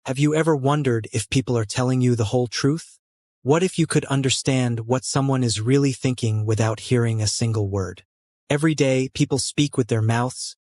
Have you ever wondered if people are telling you the whole truth? What if you could understand what someone is really thinking without hearing a single word? Every day, people speak with their mouths,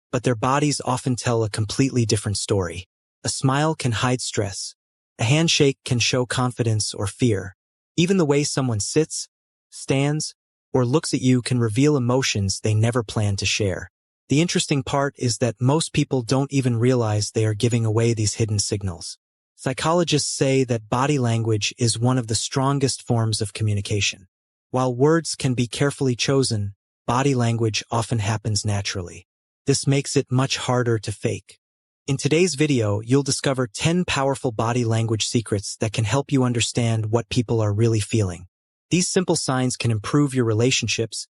but their bodies often tell a completely different story. A smile can hide stress. A handshake can show confidence or fear. Even the way someone sits, stands, or looks at you can reveal emotions they never planned to share. The interesting part is that most people don't even realize they are giving away these hidden signals. Psychologists say that body language is one of the strongest forms of communication. While words can be carefully chosen, body language often happens naturally. This makes it much harder to fake. In today's video, you'll discover 10 powerful body language secrets that can help you understand what people are really feeling. These simple signs can improve your relationships,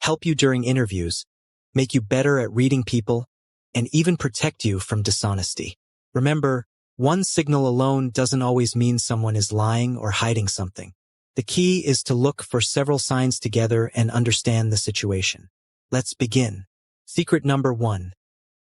help you during interviews, make you better at reading people, and even protect you from dishonesty. Remember, one signal alone doesn't always mean someone is lying or hiding something. The key is to look for several signs together and understand the situation. Let's begin. Secret number 1.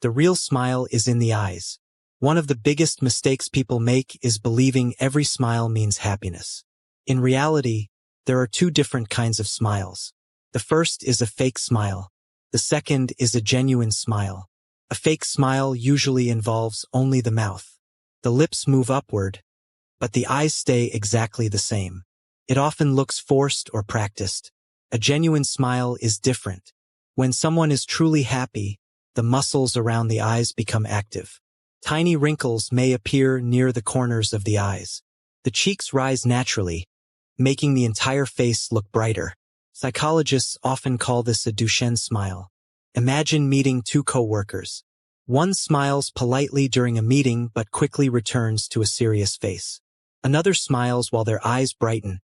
The real smile is in the eyes. One of the biggest mistakes people make is believing every smile means happiness. In reality, there are two different kinds of smiles. The first is a fake smile. The second is a genuine smile. A fake smile usually involves only the mouth. The lips move upward, but the eyes stay exactly the same. It often looks forced or practiced. A genuine smile is different. When someone is truly happy, the muscles around the eyes become active. Tiny wrinkles may appear near the corners of the eyes. The cheeks rise naturally, making the entire face look brighter. Psychologists often call this a Duchenne smile. Imagine meeting two coworkers. One smiles politely during a meeting but quickly returns to a serious face. Another smiles while their eyes brighten,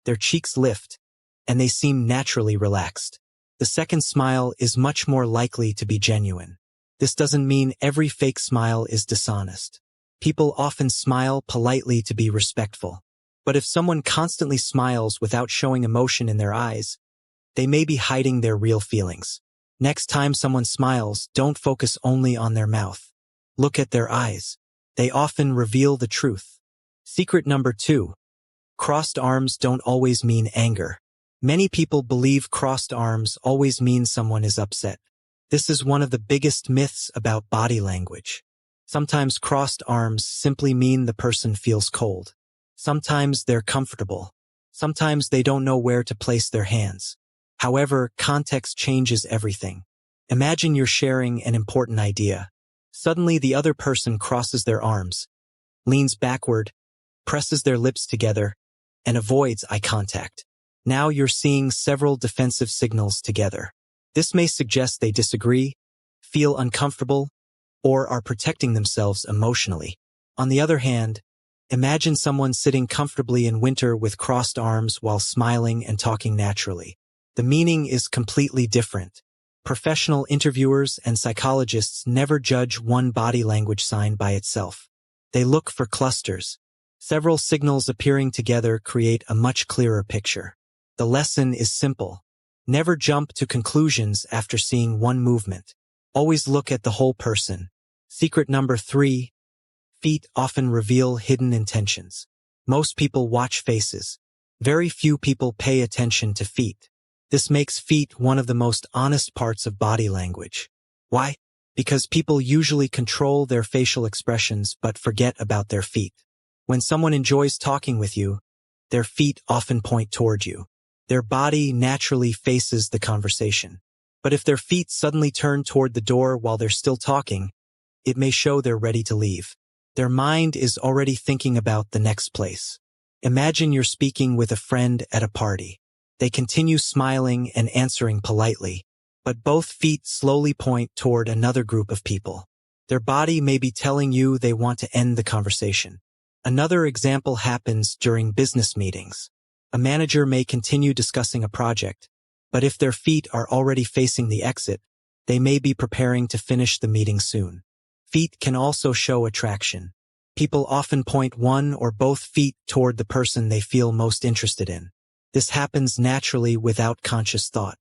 their cheeks lift, and they seem naturally relaxed. The second smile is much more likely to be genuine. This doesn't mean every fake smile is dishonest. People often smile politely to be respectful. But if someone constantly smiles without showing emotion in their eyes, they may be hiding their real feelings. Next time someone smiles, don't focus only on their mouth. Look at their eyes. They often reveal the truth. Secret number 2. Crossed arms don't always mean anger. Many people believe crossed arms always mean someone is upset. This is one of the biggest myths about body language. Sometimes crossed arms simply mean the person feels cold. Sometimes they're comfortable. Sometimes they don't know where to place their hands. However, context changes everything. Imagine you're sharing an important idea. Suddenly the other person crosses their arms, leans backward, presses their lips together, and avoids eye contact. Now you're seeing several defensive signals together. This may suggest they disagree, feel uncomfortable, or are protecting themselves emotionally. On the other hand, imagine someone sitting comfortably in winter with crossed arms while smiling and talking naturally. The meaning is completely different. Professional interviewers and psychologists never judge one body language sign by itself. They look for clusters. Several signals appearing together create a much clearer picture. The lesson is simple. Never jump to conclusions after seeing one movement. Always look at the whole person. Secret number 3. Feet often reveal hidden intentions. Most people watch faces. Very few people pay attention to feet. This makes feet one of the most honest parts of body language. Why? Because people usually control their facial expressions but forget about their feet. When someone enjoys talking with you, their feet often point toward you. Their body naturally faces the conversation. But if their feet suddenly turn toward the door while they're still talking, it may show they're ready to leave. Their mind is already thinking about the next place. Imagine you're speaking with a friend at a party. They continue smiling and answering politely, but both feet slowly point toward another group of people. Their body may be telling you they want to end the conversation. Another example happens during business meetings. A manager may continue discussing a project, but if their feet are already facing the exit, they may be preparing to finish the meeting soon. Feet can also show attraction. People often point one or both feet toward the person they feel most interested in. This happens naturally without conscious thought.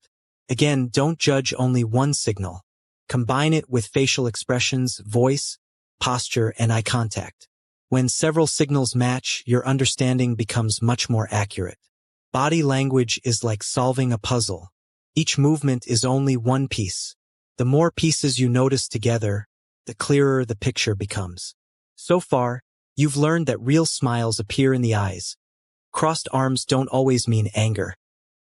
Again, don't judge only one signal. Combine it with facial expressions, voice, posture, and eye contact. When several signals match, your understanding becomes much more accurate. Body language is like solving a puzzle. Each movement is only one piece. The more pieces you notice together, the clearer the picture becomes. So far, you've learned that real smiles appear in the eyes. Crossed arms don't always mean anger,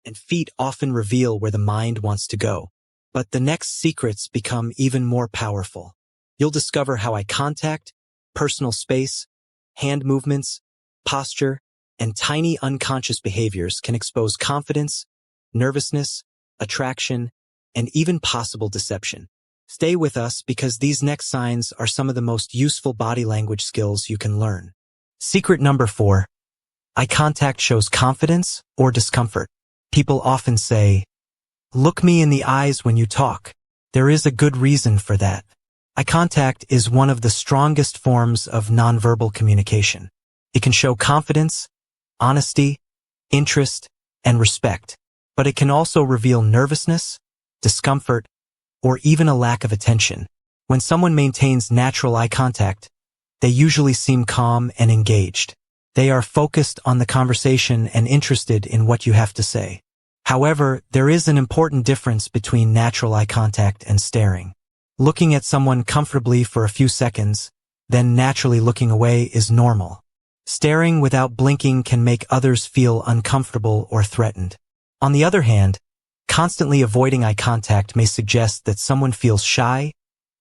and feet often reveal where the mind wants to go. But the next secrets become even more powerful. You'll discover how eye contact, personal space, hand movements, posture, and tiny unconscious behaviors can expose confidence, nervousness, attraction, and even possible deception. Stay with us because these next signs are some of the most useful body language skills you can learn. Secret number 4. Eye contact shows confidence or discomfort. People often say, "Look me in the eyes when you talk." There is a good reason for that. Eye contact is one of the strongest forms of nonverbal communication. It can show confidence, honesty, interest, and respect, but it can also reveal nervousness, discomfort, or even a lack of attention. When someone maintains natural eye contact, they usually seem calm and engaged. They are focused on the conversation and interested in what you have to say. However, there is an important difference between natural eye contact and staring. Looking at someone comfortably for a few seconds, then naturally looking away is normal. Staring without blinking can make others feel uncomfortable or threatened. On the other hand, constantly avoiding eye contact may suggest that someone feels shy,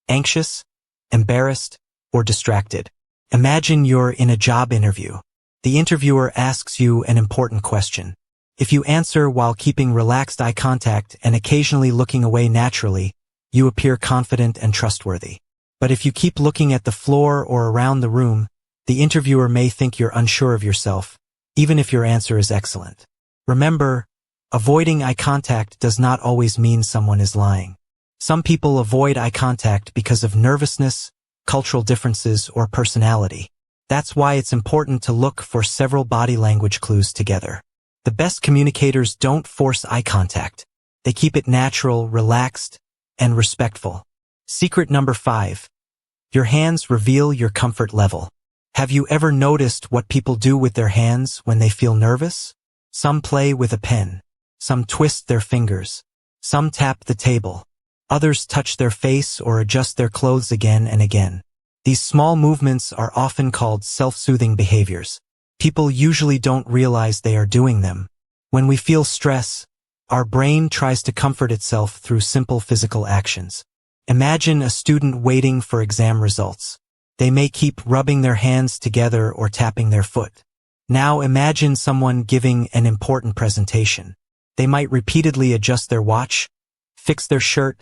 anxious, embarrassed, or distracted. Imagine you're in a job interview. The interviewer asks you an important question. If you answer while keeping relaxed eye contact and occasionally looking away naturally, you appear confident and trustworthy. But if you keep looking at the floor or around the room, the interviewer may think you're unsure of yourself, even if your answer is excellent. Remember, avoiding eye contact does not always mean someone is lying. Some people avoid eye contact because of nervousness, cultural differences, or personality. That's why it's important to look for several body language clues together. The best communicators don't force eye contact. They keep it natural, relaxed, and respectful. Secret number 5. Your hands reveal your comfort level. Have you ever noticed what people do with their hands when they feel nervous? Some play with a pen. Some twist their fingers. Some tap the table. Others touch their face or adjust their clothes again and again. These small movements are often called self-soothing behaviors. People usually don't realize they are doing them. When we feel stress, our brain tries to comfort itself through simple physical actions. Imagine a student waiting for exam results. They may keep rubbing their hands together or tapping their foot. Now imagine someone giving an important presentation. They might repeatedly adjust their watch, fix their shirt,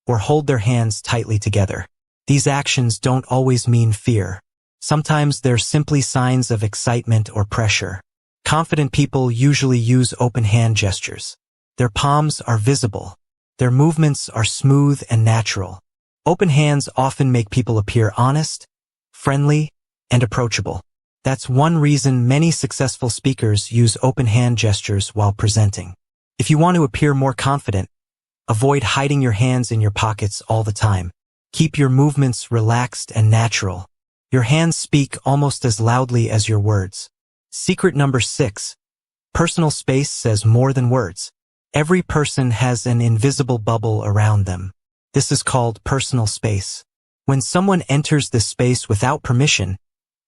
or hold their hands tightly together. These actions don't always mean fear. Sometimes they're simply signs of excitement or pressure. Confident people usually use open hand gestures. Their palms are visible. Their movements are smooth and natural. Open hands often make people appear honest, friendly, and approachable. That's one reason many successful speakers use open hand gestures while presenting. If you want to appear more confident, avoid hiding your hands in your pockets all the time. Keep your movements relaxed and natural. Your hands speak almost as loudly as your words. Secret number 6. Personal space says more than words. Every person has an invisible bubble around them. This is called personal space. When someone enters this space without permission,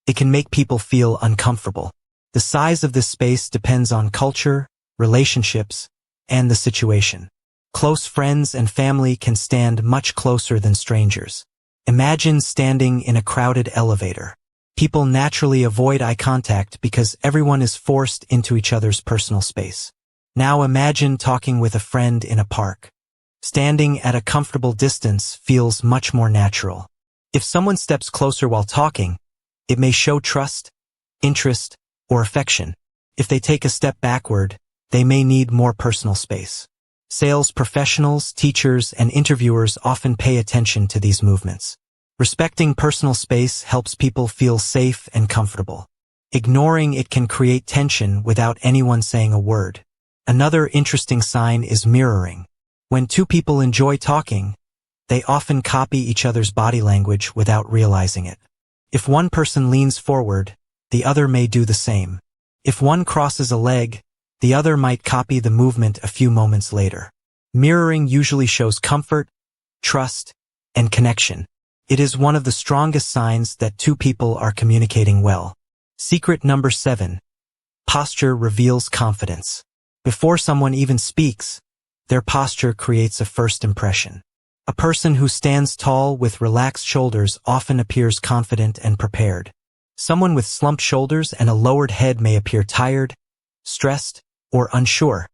it can make people feel uncomfortable. The size of this space depends on culture, relationships, and the situation. Close friends and family can stand much closer than strangers. Imagine standing in a crowded elevator. People naturally avoid eye contact because everyone is forced into each other's personal space. Now imagine talking with a friend in a park. Standing at a comfortable distance feels much more natural. If someone steps closer while talking, it may show trust, interest, or affection. If they take a step backward, they may need more personal space. Sales professionals, teachers, and interviewers often pay attention to these movements. Respecting personal space helps people feel safe and comfortable. Ignoring it can create tension without anyone saying a word. Another interesting sign is mirroring. When two people enjoy talking, they often copy each other's body language without realizing it. If one person leans forward, the other may do the same. If one crosses a leg, the other might copy the movement a few moments later. Mirroring usually shows comfort, trust, and connection. It is one of the strongest signs that two people are communicating well. Secret number 7. Posture reveals confidence. Before someone even speaks, their posture creates a first impression. A person who stands tall with relaxed shoulders often appears confident and prepared. Someone with slumped shoulders and a lowered head may appear tired, stressed, or unsure.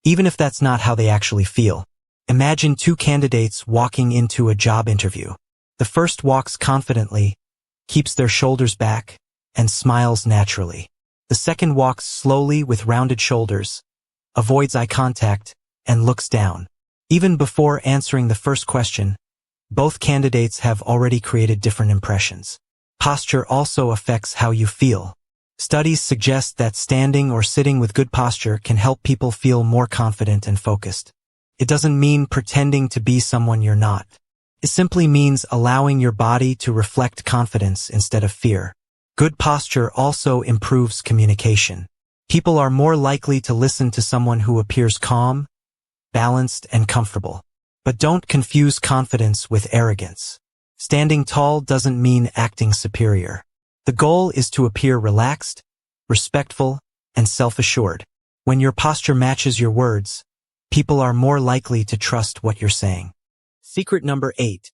Even if that's not how they actually feel. Imagine two candidates walking into a job interview. The first walks confidently, keeps their shoulders back, and smiles naturally. The second walks slowly with rounded shoulders, avoids eye contact, and looks down. Even before answering the first question, both candidates have already created different impressions. Posture also affects how you feel. Studies suggest that standing or sitting with good posture can help people feel more confident and focused. It doesn't mean pretending to be someone you're not. It simply means allowing your body to reflect confidence instead of fear. Good posture also improves communication. People are more likely to listen to someone who appears calm, balanced, and comfortable. But don't confuse confidence with arrogance. Standing tall doesn't mean acting superior. The goal is to appear relaxed, respectful, and self-assured. When your posture matches your words, people are more likely to trust what you're saying. Secret number 8.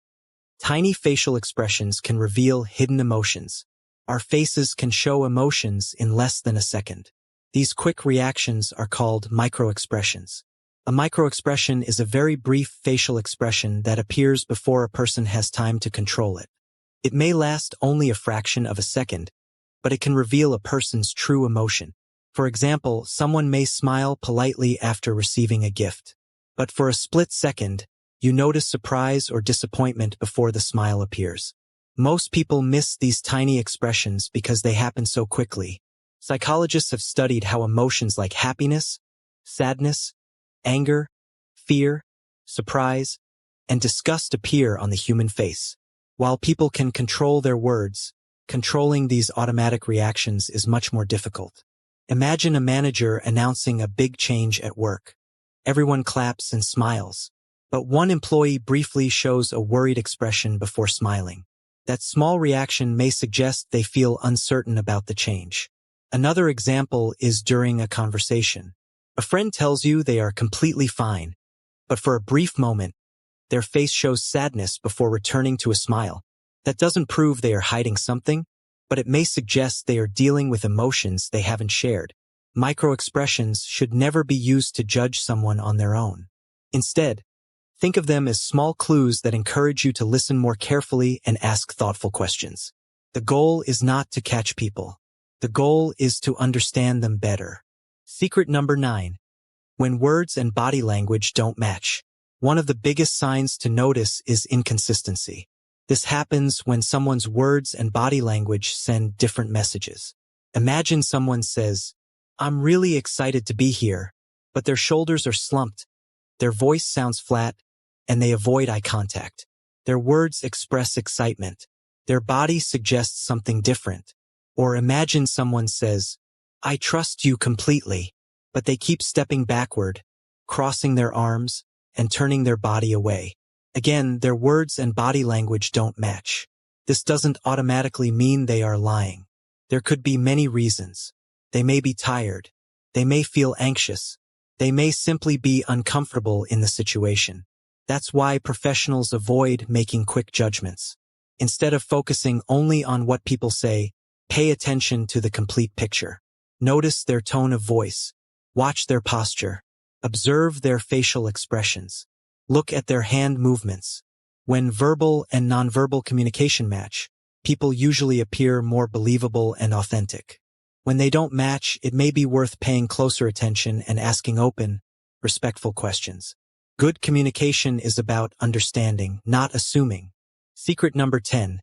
Tiny facial expressions can reveal hidden emotions. Our faces can show emotions in less than a second. These quick reactions are called microexpressions. A microexpression is a very brief facial expression that appears before a person has time to control it. It may last only a fraction of a second, but it can reveal a person's true emotion. For example, someone may smile politely after receiving a gift. But for a split second, you notice surprise or disappointment before the smile appears. Most people miss these tiny expressions because they happen so quickly. Psychologists have studied how emotions like happiness, sadness, anger, fear, surprise, and disgust appear on the human face. While people can control their words, controlling these automatic reactions is much more difficult. Imagine a manager announcing a big change at work. Everyone claps and smiles, but one employee briefly shows a worried expression before smiling. That small reaction may suggest they feel uncertain about the change. Another example is during a conversation. A friend tells you they are completely fine, but for a brief moment, their face shows sadness before returning to a smile. That doesn't prove they are hiding something, but it may suggest they are dealing with emotions they haven't shared. Microexpressions should never be used to judge someone on their own. Instead, think of them as small clues that encourage you to listen more carefully and ask thoughtful questions. The goal is not to catch people. The goal is to understand them better. Secret number 9. When words and body language don't match. One of the biggest signs to notice is inconsistency. This happens when someone's words and body language send different messages. Imagine someone says, "I'm really excited to be here," but their shoulders are slumped, their voice sounds flat, and they avoid eye contact. Their words express excitement. Their body suggests something different. Or imagine someone says, "I trust you completely," but they keep stepping backward, crossing their arms, and turning their body away. Again, their words and body language don't match. This doesn't automatically mean they are lying. There could be many reasons. They may be tired. They may feel anxious. They may simply be uncomfortable in the situation. That's why professionals avoid making quick judgments. Instead of focusing only on what people say, pay attention to the complete picture. Notice their tone of voice. Watch their posture. Observe their facial expressions. Look at their hand movements. When verbal and nonverbal communication match, people usually appear more believable and authentic. When they don't match, it may be worth paying closer attention and asking open, respectful questions. Good communication is about understanding, not assuming. Secret number 10.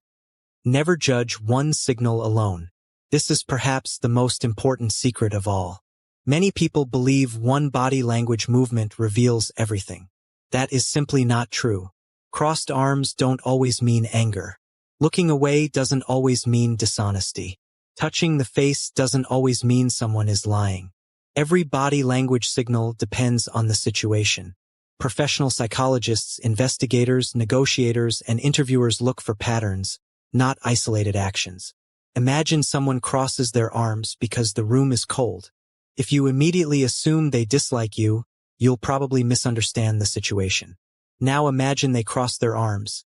Never judge one signal alone. This is perhaps the most important secret of all. Many people believe one body language movement reveals everything. That is simply not true. Crossed arms don't always mean anger. Looking away doesn't always mean dishonesty. Touching the face doesn't always mean someone is lying. Every body language signal depends on the situation. Professional psychologists, investigators, negotiators, and interviewers look for patterns, not isolated actions. Imagine someone crosses their arms because the room is cold. If you immediately assume they dislike you, you'll probably misunderstand the situation. Now imagine they cross their arms.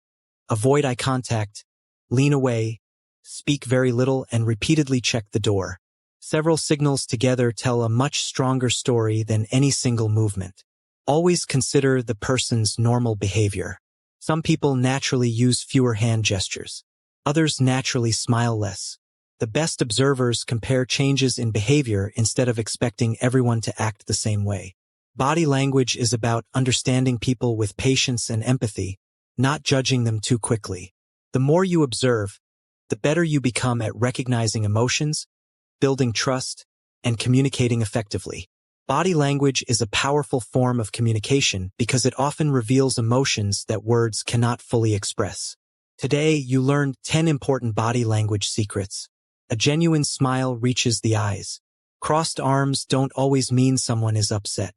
Avoid eye contact, lean away, speak very little, and repeatedly check the door. Several signals together tell a much stronger story than any single movement. Always consider the person's normal behavior. Some people naturally use fewer hand gestures. Others naturally smile less. The best observers compare changes in behavior instead of expecting everyone to act the same way. Body language is about understanding people with patience and empathy, not judging them too quickly. The more you observe, the better you become at recognizing emotions, building trust, and communicating effectively. Body language is a powerful form of communication because it often reveals emotions that words cannot fully express. Today, you learned 10 important body language secrets. A genuine smile reaches the eyes. Crossed arms don't always mean someone is upset.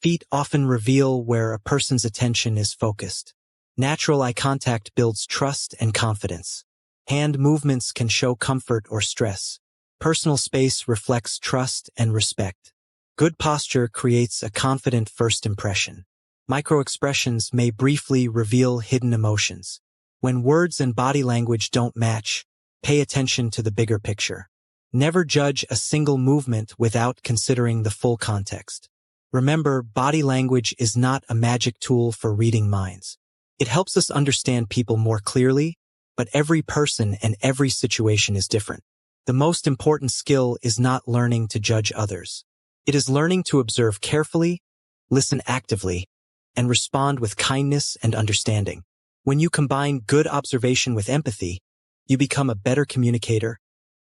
Feet often reveal where a person's attention is focused. Natural eye contact builds trust and confidence. Hand movements can show comfort or stress. Personal space reflects trust and respect. Good posture creates a confident first impression. Microexpressions may briefly reveal hidden emotions. When words and body language don't match, pay attention to the bigger picture. Never judge a single movement without considering the full context. Remember, body language is not a magic tool for reading minds. It helps us understand people more clearly, but every person and every situation is different. The most important skill is not learning to judge others. It is learning to observe carefully, listen actively, and respond with kindness and understanding. When you combine good observation with empathy, you become a better communicator,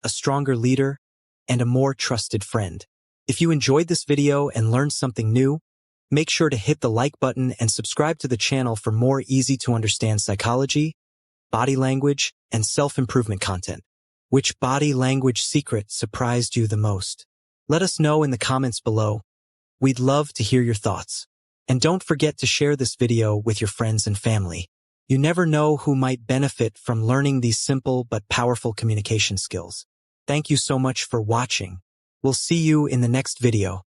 a stronger leader, and a more trusted friend. If you enjoyed this video and learned something new, make sure to hit the like button and subscribe to the channel for more easy-to-understand psychology, body language, and self-improvement content. Which body language secret surprised you the most? Let us know in the comments below. We'd love to hear your thoughts. And don't forget to share this video with your friends and family. You never know who might benefit from learning these simple but powerful communication skills. Thank you so much for watching. We'll see you in the next video.